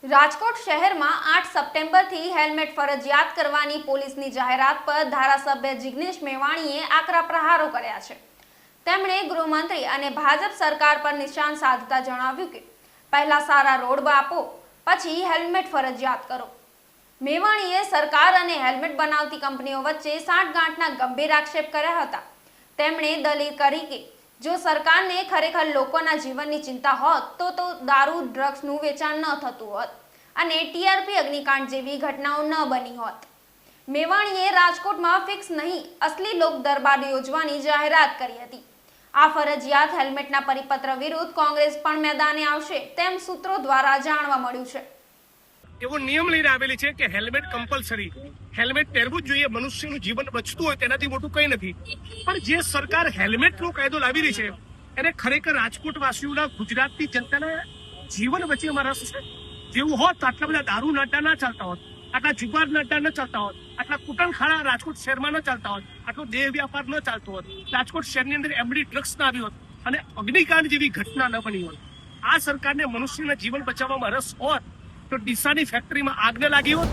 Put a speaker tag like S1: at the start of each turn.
S1: રાજકોટ શહેરમાં 8 સપ્ટેમ્બરથી હેલ્મેટ ફરજિયાત કરવાની પોલીસની જાહેરાત પર ધારાસભ્ય જિગ્નેશ મેવાણીએ આકરા પ્રહારો કર્યા છે। તેમણે ગૃહમંત્રી અને ભાજપ સરકાર પર નિશાન સાધતા જણાવ્યું કે પહેલા સારા રોડ આપો, પછી હેલ્મેટ ફરજિયાત કરો। મેવાણીએ સરકાર અને હેલ્મેટ બનાવતી કંપનીઓ વચ્ચે સાંઠગાંઠના ગંભીર આક્ષેપ કર્યા હતા। તેમણે દલીલ કરી કે જો સરકારને ખરેખર લોકોના જીવનની ચિંતા હોત તો દારૂ ડ્રગ્સનું વેચાણ ન થતું હોત અને ટીઆરપી અગ્નિકાંડ જેવી ઘટનાઓ ન બની હોત। મેવાણીએ રાજકોટમાં ફિક્સ નહીં અસલી લોક દરબાર યોજવાની જાહેરાત કરી હતી। આ ફરજિયાત હેલ્મેટના પરિપત્ર વિરુદ્ધ કોંગ્રેસ પણ મેદાને આવશે તેમ સૂત્રો દ્વારા જાણવા મળ્યું છે।
S2: એવો નિયમ લઈને આવેલી છે કે હેલ્મેટ કમ્પલસરી, હેલ્મેટ પહેરવું જ જોઈએ। મનુષ્યનું જીવન બચતું હોય તેનાથી મોટું કંઈ નથી। પણ જે સરકાર હેલ્મેટનો કાયદો લાવી રહી છે એને ખરેખર રાજકોટ વાસીઓના, ગુજરાતની જનતાના જીવન વચ્ચેમાં રસ છે। જેવું હોત તો આટલા બધા દારૂ નાટા ના ચાલતા હોત, આટલા જુગાર નાટા ન ચાલતા હોત, આટલા કુટણખાડા રાજકોટ શહેરમાં ન ચાલતા હોત, આટલો દેહ વ્યાપાર ન ચાલતો હોત, રાજકોટ શહેરની અંદર એમડી ડ્રગ્સ ના આવી હોત અને અગ્નિકાંડ જેવી ઘટના ન બની હોત। આ સરકારને મનુષ્યના જીવન બચાવવામાં રસ હોત તો ડીસાની ફેક્ટરીમાં આગ ન લાગી હોત,